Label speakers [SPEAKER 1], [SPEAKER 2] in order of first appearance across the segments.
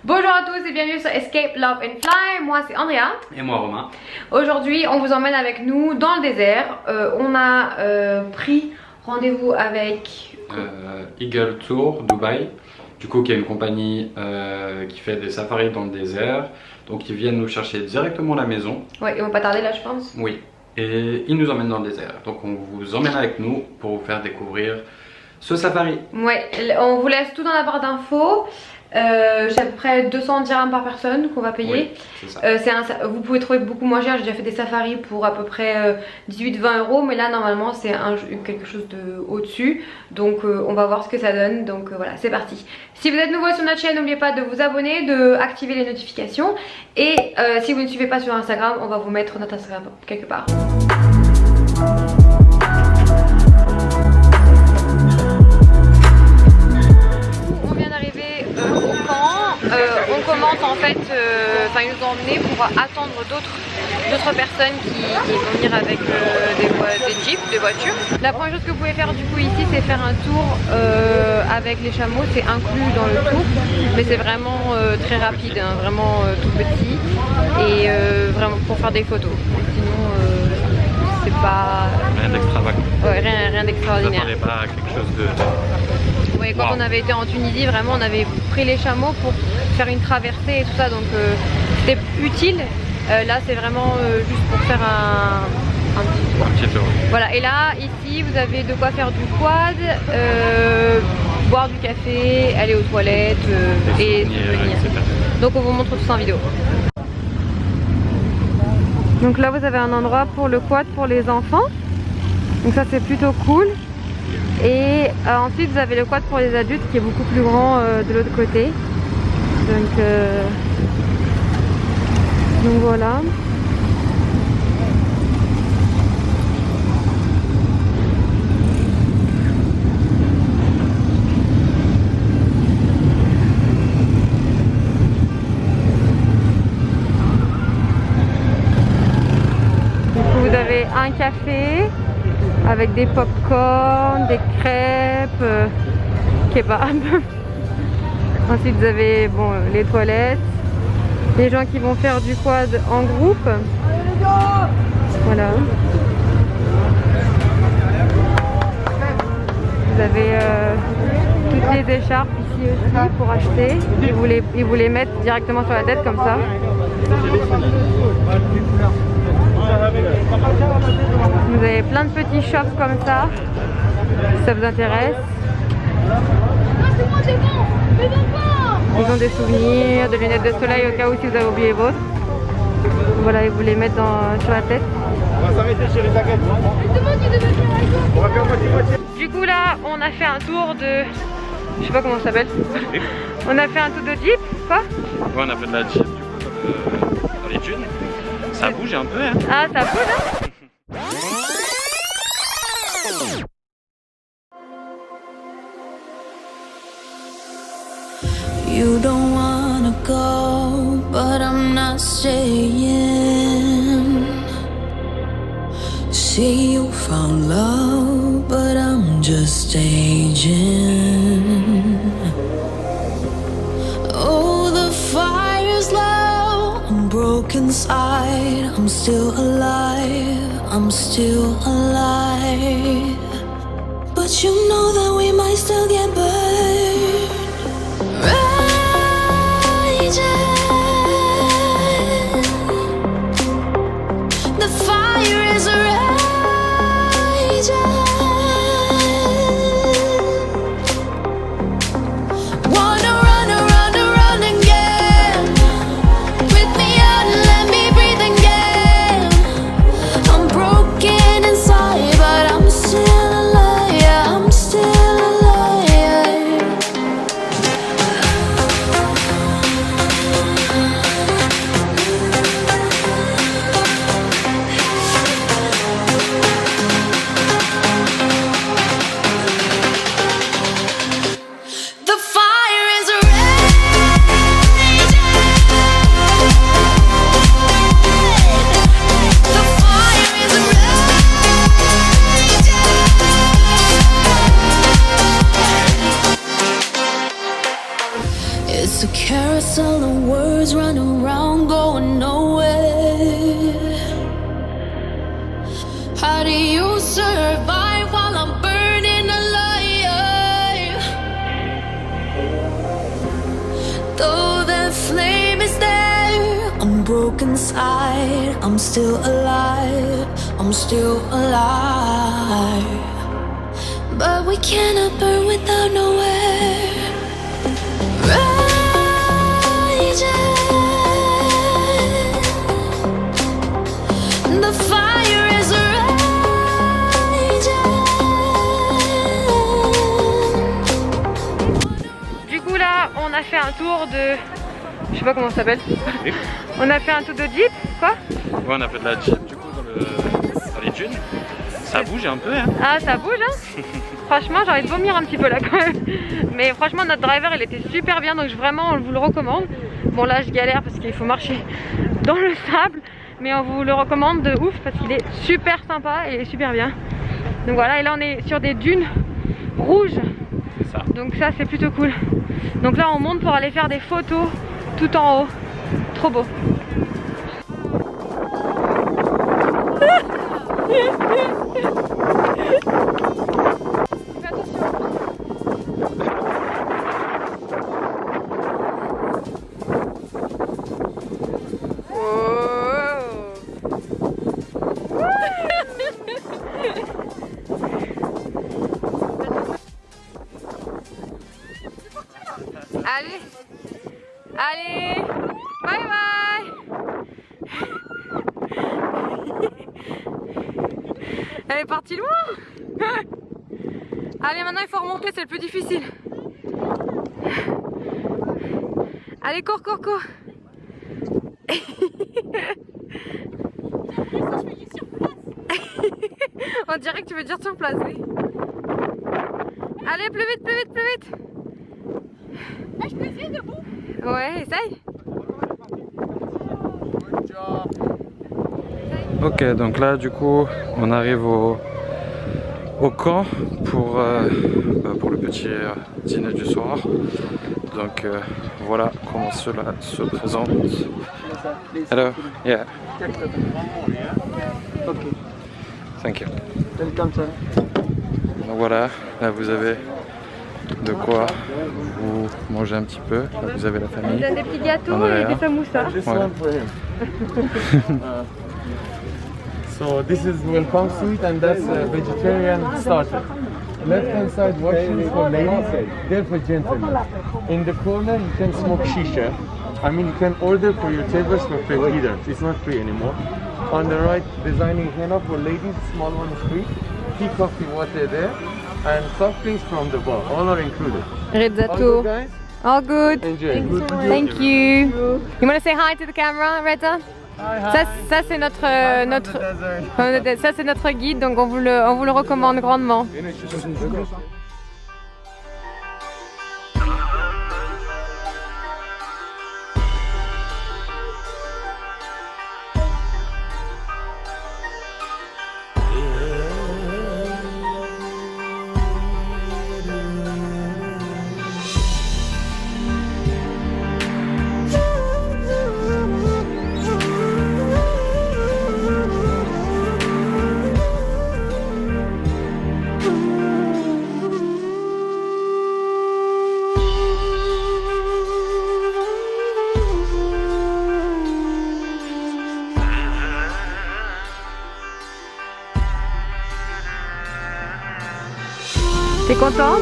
[SPEAKER 1] Bonjour à tous et bienvenue sur Escape Love and Fly. Moi c'est Andrea.
[SPEAKER 2] Et moi Romain.
[SPEAKER 1] Aujourd'hui on vous emmène avec nous dans le désert. On a pris rendez-vous avec
[SPEAKER 2] Eagle Tour Dubaï. Du coup qui est une compagnie qui fait des safaris dans le désert. Donc ils viennent nous chercher directement à la maison.
[SPEAKER 1] Ouais, ils vont pas tarder là je pense.
[SPEAKER 2] Oui. Et ils nous emmènent dans le désert. Donc on vous emmène avec nous pour vous faire découvrir ce safari.
[SPEAKER 1] Ouais, on vous laisse tout dans la barre d'infos. J'ai à peu près 200 dirhams par personne qu'on va payer.
[SPEAKER 2] Oui, c'est ça.
[SPEAKER 1] Vous pouvez trouver beaucoup moins cher. J'ai déjà fait des safaris pour à peu près 18-20 euros, mais là normalement c'est quelque chose de au-dessus. Donc on va voir ce que ça donne. Donc voilà, c'est parti. Si vous êtes nouveau sur notre chaîne, n'oubliez pas de vous abonner, de activer les notifications. Et si vous ne suivez pas sur Instagram, on va vous mettre notre Instagram quelque part. On commence en fait, ils nous ont emmenés pour attendre d'autres personnes qui vont venir avec des jeeps, des voitures. La première chose que vous pouvez faire du coup ici, c'est faire un tour avec les chameaux, c'est inclus dans le tour, mais c'est vraiment très rapide, hein, vraiment tout petit et vraiment pour faire des photos. Sinon, c'est pas...
[SPEAKER 2] Rien d'extravagant.
[SPEAKER 1] Ouais, rien d'extraordinaire.
[SPEAKER 2] Vous n'attendez pas à quelque chose de...
[SPEAKER 1] Oui, quand on avait été en Tunisie, vraiment on avait pris les chameaux pour faire une traversée et tout ça, donc c'était utile. Là c'est vraiment juste pour faire un petit tour. Voilà, et là ici vous avez de quoi faire du quad, boire du café, aller aux toilettes et souvenirs. Donc on vous montre tout ça en vidéo. Donc là vous avez un endroit pour le quad pour les enfants, donc ça c'est plutôt cool. Et ensuite vous avez le quad pour les adultes qui est beaucoup plus grand de l'autre côté. Donc voilà. Du coup vous avez un café avec des pop-corn, des crêpes, kebab. Ensuite vous avez les toilettes, les gens qui vont faire du quad en groupe. Voilà. Vous avez toutes les écharpes ici aussi pour acheter. Ils vous les mettent directement sur la tête comme ça. Vous avez plein de petits shops comme ça, si ça vous intéresse. Ils ont des souvenirs, des lunettes de soleil au cas où si vous avez oublié vôtres. Voilà, ils vous les mettent sur la tête.
[SPEAKER 3] On va s'arrêter chérie, t'inquiète. On va faire moitié-moitié.
[SPEAKER 1] Du coup là, on a fait un tour de... Je sais pas comment ça s'appelle. On a fait un tour de jeep, quoi?
[SPEAKER 2] Ouais, on a fait de la jeep du coup dans les dunes. Ça bouge un peu, hein.
[SPEAKER 1] Ah, ça bouge, hein.
[SPEAKER 4] You don't wanna go, but I'm not staying. See, you found love, but I'm just staging. Oh, the fire's low, I'm broken inside. I'm still alive, I'm still alive. But you know that we might still get burned. The fire is raging. Wanna run again. Rip me out and let me breathe again. I'm broken inside, but I'm still alive. I'm still alive. guess all the words run around going nowhere. How do you survive while I'm burning alive? Though the flame is there, I'm broken inside. I'm still alive, I'm still alive. But we cannot burn without nowhere. Raging, the fire is raging.
[SPEAKER 1] Du coup là, on a fait un tour de... Je sais pas comment ça s'appelle. On a fait un tour de jeep, quoi?
[SPEAKER 2] Ouais, on a fait de la jeep du coup dans les dunes. Ça bouge un peu hein.
[SPEAKER 1] Ah ça bouge hein. Franchement j'ai envie de vomir un petit peu là quand même. Mais franchement notre driver il était super bien, donc vraiment on vous le recommande. Bon là je galère parce qu'il faut marcher dans le sable, mais on vous le recommande de ouf parce qu'il est super sympa et il est super bien. Donc voilà, et là on est sur des dunes rouges.
[SPEAKER 2] C'est ça.
[SPEAKER 1] Donc ça c'est plutôt cool. Donc là on monte pour aller faire des photos tout en haut. Trop beau. Allez, allez, bye bye. Elle est partie loin. Allez, maintenant il faut remonter, c'est le plus difficile. Allez, cours, cours, cours. On dirait que tu veux dire sur place, oui. Allez, plus vite, plus vite, plus vite.
[SPEAKER 5] Ah, je peux essayer debout?
[SPEAKER 1] Ouais, essaye.
[SPEAKER 2] Ok, donc là du coup on arrive au camp pour le petit dîner du soir. Donc voilà comment cela se présente. Hello, yeah.
[SPEAKER 3] Okay.
[SPEAKER 2] Thank you.
[SPEAKER 3] Welcome, sir.
[SPEAKER 2] Donc voilà, là vous avez de quoi vous manger un petit peu. Là vous avez la
[SPEAKER 1] On
[SPEAKER 2] famille.
[SPEAKER 1] donne des petits gâteaux
[SPEAKER 2] Andrea.
[SPEAKER 1] et des samoussas.
[SPEAKER 3] This
[SPEAKER 2] Ouais.
[SPEAKER 3] one for him. So this is welcome sweet and that's vegetarian starter. Left hand side washrooms for ladies, they're for gentlemen. In the corner you can smoke shisha. I mean you can order for your tables for free either. It's not free anymore. On the right, designing henna for ladies, small one is free. Tea, coffee, water there. And soft drinks from the bar, all are included. All
[SPEAKER 1] Risotto.
[SPEAKER 3] good, guys?
[SPEAKER 1] All good.
[SPEAKER 3] Enjoy.
[SPEAKER 1] Thank you. You want to say hi to the camera, Reza? Ça c'est notre ça c'est notre guide, donc on vous le recommande grandement. T'es contente?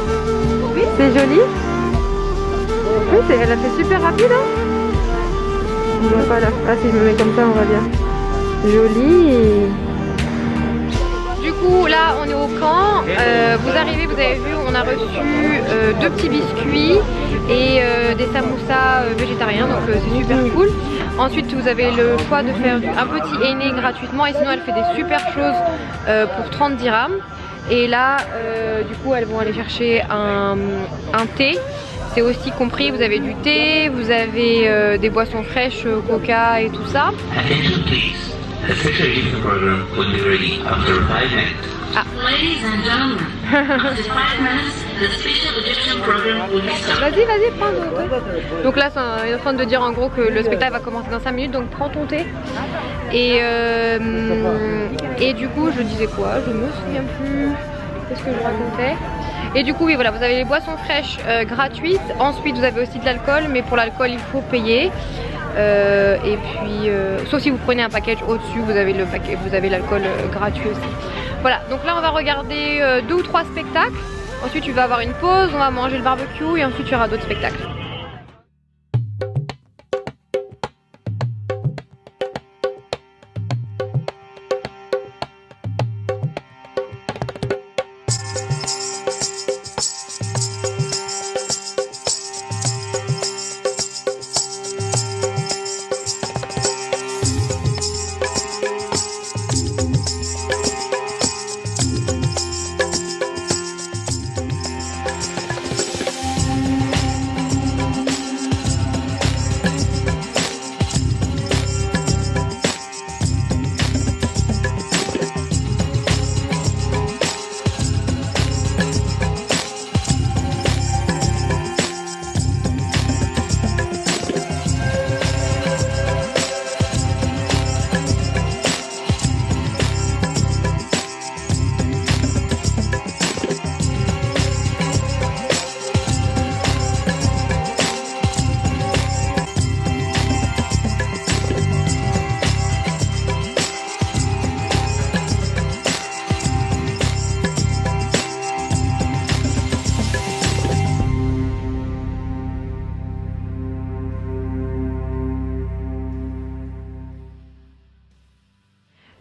[SPEAKER 1] Oui. C'est joli? Oui, elle a fait super rapide, hein? On voit pas là. Ah, si je me mets comme ça, on va bien. Joli. Du coup, là, on est au camp. Vous arrivez, vous avez vu, on a reçu 2 petits biscuits et des samoussas végétariens, donc c'est super cool. Ensuite, vous avez le choix de faire un petit henné gratuitement, et sinon, elle fait des super choses pour 30 dirhams. Et là, du coup, elles vont aller chercher un thé. C'est aussi compris, vous avez du thé, vous avez des boissons fraîches, coca et tout ça.
[SPEAKER 6] Attention please. The sexual education program will be ready after 5 minutes.
[SPEAKER 1] Ah.
[SPEAKER 5] Ladies and gentlemen, after 5 minutes, the
[SPEAKER 6] The special Egyptian program will be started.
[SPEAKER 1] Vas-y, prends ton thé. Donc là, il est en train de dire en gros que le spectacle va commencer dans 5 minutes, donc prends ton thé. Et du coup, je disais quoi? Je me souviens plus. Qu'est-ce que je racontais? Et du coup, oui, voilà, vous avez les boissons fraîches gratuites. Ensuite, vous avez aussi de l'alcool, mais pour l'alcool, il faut payer. Et puis, sauf si vous prenez un package au-dessus, vous avez l'alcool gratuit aussi. Voilà, donc là, on va regarder 2 ou 3 spectacles. Ensuite, tu vas avoir une pause, on va manger le barbecue et ensuite, il y aura d'autres spectacles.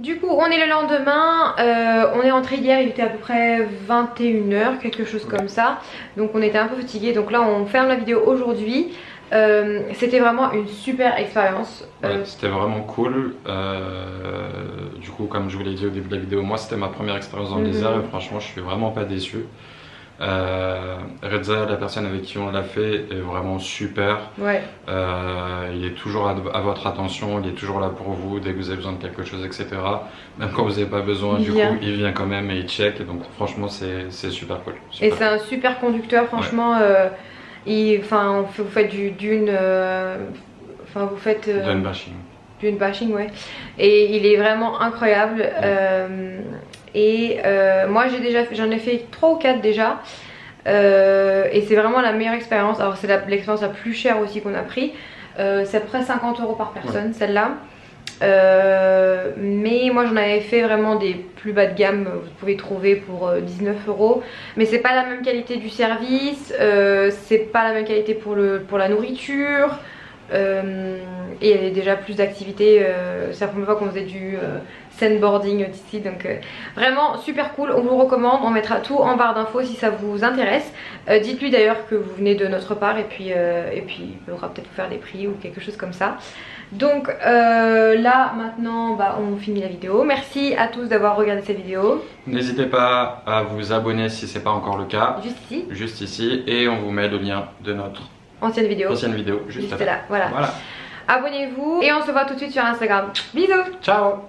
[SPEAKER 1] Du coup, on est le lendemain, on est rentré hier, il était à peu près 21h, quelque chose comme ça. Donc on était un peu fatigués, donc là on ferme la vidéo aujourd'hui. C'était vraiment une super expérience.
[SPEAKER 2] Ouais, c'était vraiment cool. Du coup, comme je vous l'ai dit au début de la vidéo, moi c'était ma première expérience dans le désert et franchement je suis vraiment pas déçu. Reza, la personne avec qui on l'a fait, est vraiment super.
[SPEAKER 1] Ouais.
[SPEAKER 2] Il est toujours à votre attention, il est toujours là pour vous dès que vous avez besoin de quelque chose, etc. Même quand vous n'avez pas besoin, du coup, il vient quand même et il check. Et donc franchement, c'est super cool. Super
[SPEAKER 1] et c'est un super conducteur, franchement. Ouais. Vous faites du dune, vous faites
[SPEAKER 2] dune bashing.
[SPEAKER 1] Dune bashing, ouais. Et il est vraiment incroyable. Moi j'en ai fait 3 ou 4 déjà. Et c'est vraiment la meilleure expérience. Alors c'est l'expérience la plus chère aussi qu'on a pris. C'est à peu près 50 € par personne, celle-là. Mais moi j'en avais fait vraiment des plus bas de gamme, vous pouvez trouver pour 19 €. Mais c'est pas la même qualité du service, c'est pas la même qualité pour la nourriture. Et il y avait déjà plus d'activités, c'est la première fois qu'on faisait du sandboarding ici, donc vraiment super cool, on vous le recommande, on mettra tout en barre d'infos si ça vous intéresse. Dites-lui d'ailleurs que vous venez de notre part et puis il pourra peut-être vous faire des prix ou quelque chose comme ça. Donc là maintenant on finit la vidéo. Merci à tous d'avoir regardé cette vidéo.
[SPEAKER 2] N'hésitez pas à vous abonner si c'est pas encore le cas. Juste ici. Et on vous met le lien de notre ancienne vidéo juste
[SPEAKER 1] là. Voilà. Abonnez-vous et on se voit tout de suite sur Instagram. Bisous.
[SPEAKER 2] Ciao.